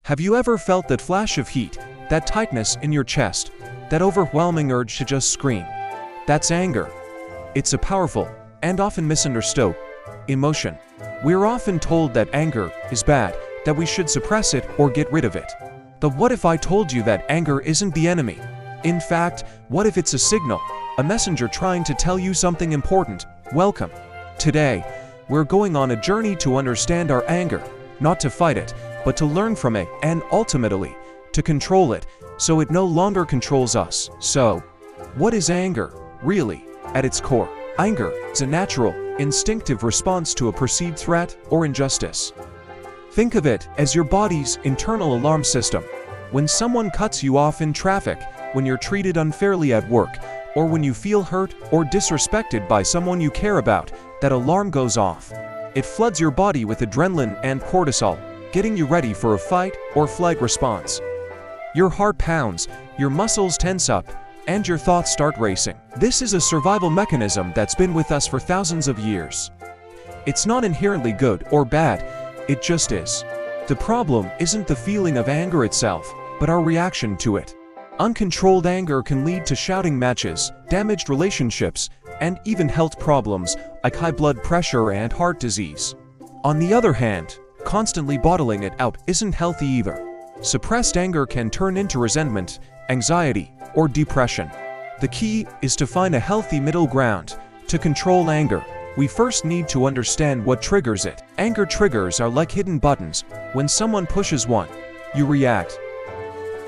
Have you ever felt that flash of heat, that tightness in your chest, that overwhelming urge to just scream? That's anger. It's a powerful, and often misunderstood, emotion. We're often told that anger is bad, that we should suppress it or get rid of it. But what if I told you that anger isn't the enemy? In fact, what if it's a signal, a messenger trying to tell you something important? Welcome. Today, we're going on a journey to understand our anger, not to fight it, but to learn from it and ultimately, to control it, so it no longer controls us. So, what is anger, really, at its core? Anger is a natural, instinctive response to a perceived threat or injustice. Think of it as your body's internal alarm system. When someone cuts you off in traffic, when you're treated unfairly at work, or when you feel hurt or disrespected by someone you care about, that alarm goes off. It floods your body with adrenaline and cortisol, getting you ready for a fight or flight response. Your heart pounds, your muscles tense up, and your thoughts start racing. This is a survival mechanism that's been with us for thousands of years. It's not inherently good or bad, it just is. The problem isn't the feeling of anger itself, but our reaction to it. Uncontrolled anger can lead to shouting matches, damaged relationships, and even health problems like high blood pressure and heart disease. On the other hand, constantly bottling it out isn't healthy either. Suppressed anger can turn into resentment, anxiety, or depression. The key is to find a healthy middle ground. To control anger, we first need to understand what triggers it. Anger triggers are like hidden buttons. When someone pushes one, you react.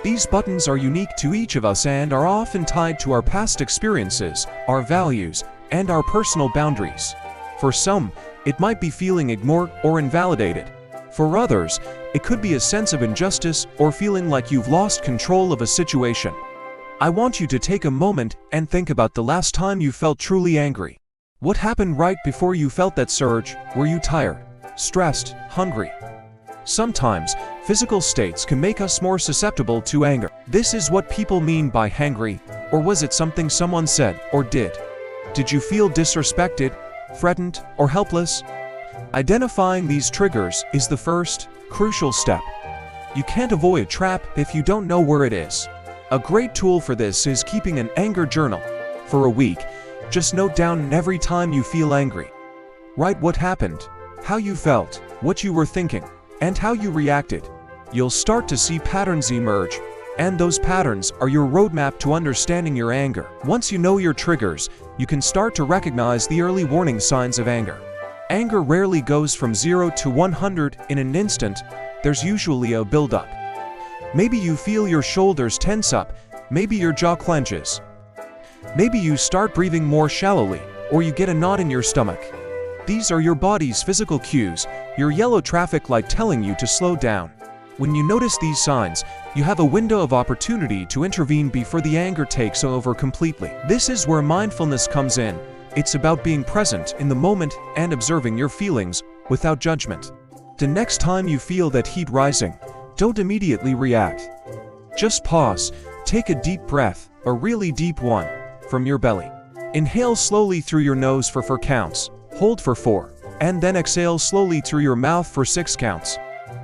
These buttons are unique to each of us and are often tied to our past experiences, our values, and our personal boundaries. For some, it might be feeling ignored or invalidated. For others, it could be a sense of injustice or feeling like you've lost control of a situation. I want you to take a moment and think about the last time you felt truly angry. What happened right before you felt that surge? Were you tired, stressed, hungry? Sometimes, physical states can make us more susceptible to anger. This is what people mean by hangry, or was it something someone said or did? Did you feel disrespected, threatened, or helpless? Identifying these triggers is the first, crucial step. You can't avoid a trap if you don't know where it is. A great tool for this is keeping an anger journal. For a week, just note down every time you feel angry. Write what happened, how you felt, what you were thinking, and how you reacted. You'll start to see patterns emerge, and those patterns are your roadmap to understanding your anger. Once you know your triggers, you can start to recognize the early warning signs of anger. Anger rarely goes from 0 to 100 in an instant. There's usually a buildup. Maybe you feel your shoulders tense up, maybe your jaw clenches. Maybe you start breathing more shallowly, or you get a knot in your stomach. These are your body's physical cues, your yellow traffic light telling you to slow down. When you notice these signs, you have a window of opportunity to intervene before the anger takes over completely. This is where mindfulness comes in. It's about being present in the moment and observing your feelings without judgment. The next time you feel that heat rising, don't immediately react. Just pause, take a deep breath, a really deep one, from your belly. Inhale slowly through your nose for 4 counts. Hold for 4, and then exhale slowly through your mouth for 6 counts.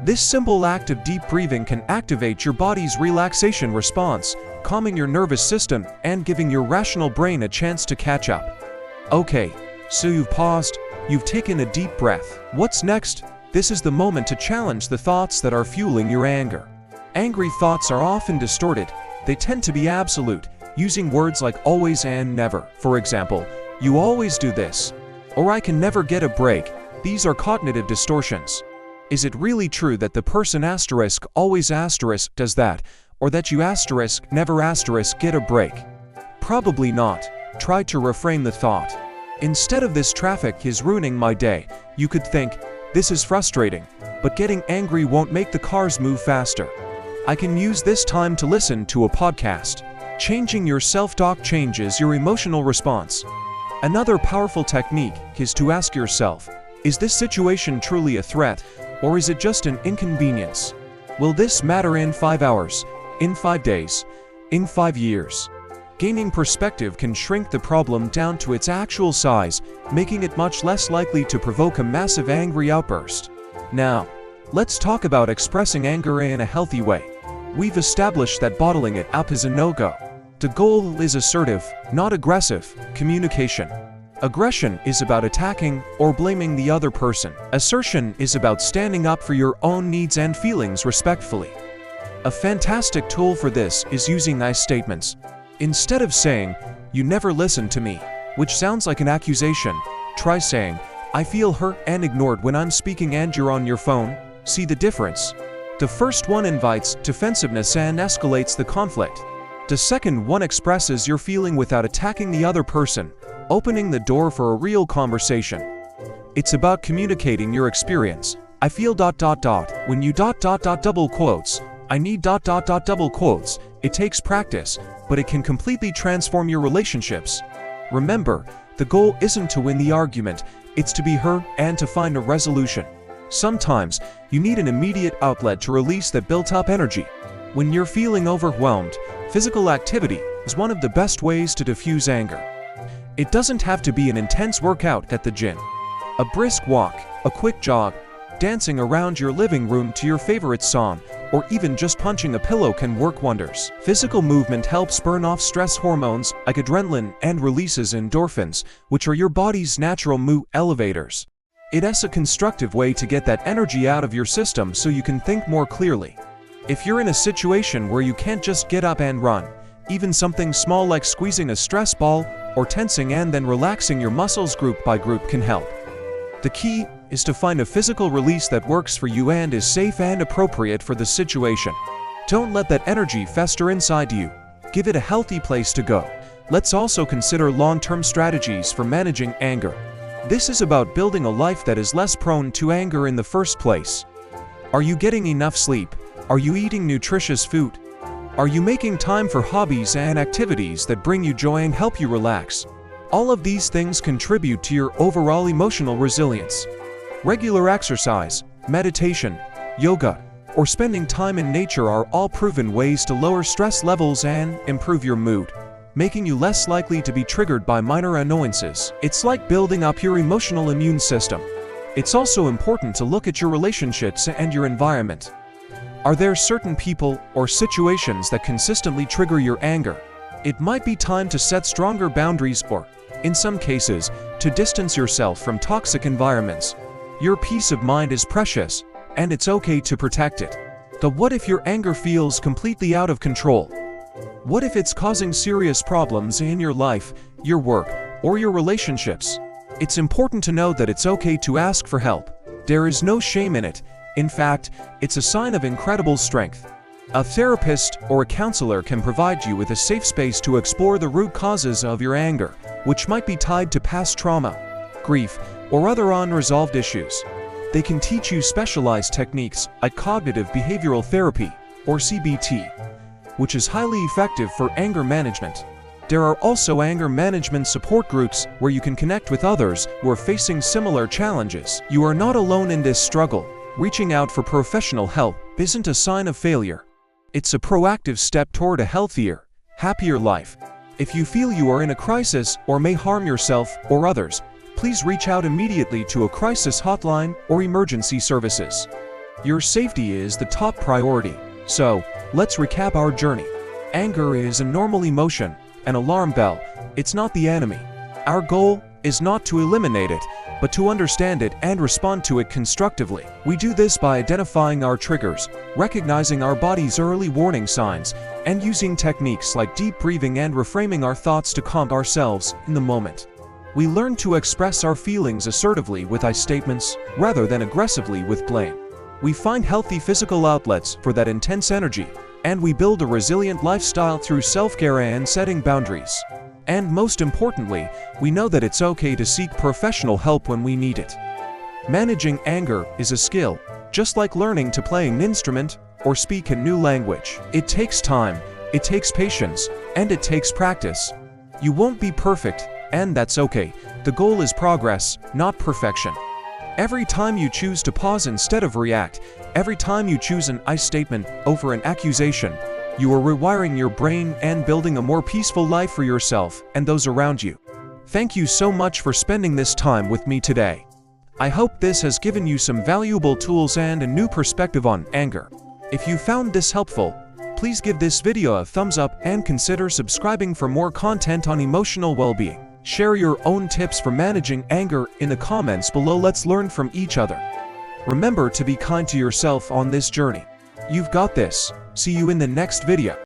This simple act of deep breathing can activate your body's relaxation response, calming your nervous system and giving your rational brain a chance to catch up. Okay, so you've paused, you've taken a deep breath. What's next? This is the moment to challenge the thoughts that are fueling your anger. Angry thoughts are often distorted. They tend to be absolute, using words like always and never. For example, you always do this. Or I can never get a break. These are cognitive distortions. Is it really true that the person asterisk always asterisk does that, or that you asterisk never asterisk get a break? Probably not. Try to reframe the thought. Instead of this traffic is ruining my day, you could think, this is frustrating, but getting angry won't make the cars move faster. I can use this time to listen to a podcast. Changing your self-talk changes your emotional response. Another powerful technique is to ask yourself, is this situation truly a threat, or is it just an inconvenience? Will this matter in 5 hours, in 5 days, in 5 years? Gaining perspective can shrink the problem down to its actual size, making it much less likely to provoke a massive angry outburst. Now, Let's talk about expressing anger in a healthy way. We've established that bottling it up is a no-go. The goal is assertive, not aggressive, communication. Aggression is about attacking or blaming the other person. Assertion is about standing up for your own needs and feelings respectfully. A fantastic tool for this is using I statements. Instead of saying, "You never listen to me," which sounds like an accusation, try saying, "I feel hurt and ignored when I'm speaking and you're on your phone." See the difference? The first one invites defensiveness and escalates the conflict. The second one expresses your feeling without attacking the other person, opening the door for a real conversation. It's about communicating your experience. I feel ... when you ... double quotes. I need ... double quotes. It takes practice, but it can completely transform your relationships. Remember, the goal isn't to win the argument, it's to be heard and to find a resolution. Sometimes, you need an immediate outlet to release that built-up energy. When you're feeling overwhelmed, physical activity is one of the best ways to diffuse anger. It doesn't have to be an intense workout at the gym. A brisk walk, a quick jog, dancing around your living room to your favorite song, or even just punching a pillow can work wonders. Physical movement helps burn off stress hormones like adrenaline and releases endorphins, which are your body's natural mood elevators. It's a constructive way to get that energy out of your system so you can think more clearly. If you're in a situation where you can't just get up and run, even something small like squeezing a stress ball or tensing and then relaxing your muscles group by group can help. The key is to find a physical release that works for you and is safe and appropriate for the situation. Don't let that energy fester inside you. Give it a healthy place to go. Let's also consider long-term strategies for managing anger. This is about building a life that is less prone to anger in the first place. Are you getting enough sleep? Are you eating nutritious food? Are you making time for hobbies and activities that bring you joy and help you relax? All of these things contribute to your overall emotional resilience. Regular exercise, meditation, yoga, or spending time in nature are all proven ways to lower stress levels and improve your mood, making you less likely to be triggered by minor annoyances. It's like building up your emotional immune system. It's also important to look at your relationships and your environment. Are there certain people or situations that consistently trigger your anger? It might be time to set stronger boundaries or, in some cases, to distance yourself from toxic environments. Your peace of mind is precious, and it's okay to protect it. But what if your anger feels completely out of control? What if it's causing serious problems in your life, your work, or your relationships? It's important to know that it's okay to ask for help. There is no shame in it. In fact, it's a sign of incredible strength. A therapist or a counselor can provide you with a safe space to explore the root causes of your anger, which might be tied to past trauma, grief, or other unresolved issues. They can teach you specialized techniques like cognitive behavioral therapy, or CBT, which is highly effective for anger management. There are also anger management support groups where you can connect with others who are facing similar challenges. You are not alone in this struggle. Reaching out for professional help isn't a sign of failure. It's a proactive step toward a healthier, happier life. If you feel you are in a crisis or may harm yourself or others, please reach out immediately to a crisis hotline or emergency services. Your safety is the top priority. So, let's recap our journey. Anger is a normal emotion, an alarm bell. It's not the enemy. Our goal is not to eliminate it, but to understand it and respond to it constructively. We do this by identifying our triggers, recognizing our body's early warning signs, and using techniques like deep breathing and reframing our thoughts to calm ourselves in the moment. We learn to express our feelings assertively with I statements, rather than aggressively with blame. We find healthy physical outlets for that intense energy, and we build a resilient lifestyle through self-care and setting boundaries. And most importantly, we know that it's okay to seek professional help when we need it. Managing anger is a skill, just like learning to play an instrument or speak a new language. It takes time, it takes patience, and it takes practice. You won't be perfect, and that's okay. The goal is progress, not perfection. Every time you choose to pause instead of react, every time you choose an I statement over an accusation, you are rewiring your brain and building a more peaceful life for yourself and those around you. Thank you so much for spending this time with me today. I hope this has given you some valuable tools and a new perspective on anger. If you found this helpful, please give this video a thumbs up and consider subscribing for more content on emotional well-being. Share your own tips for managing anger in the comments below. Let's learn from each other. Remember to be kind to yourself on this journey. You've got this. See you in the next video.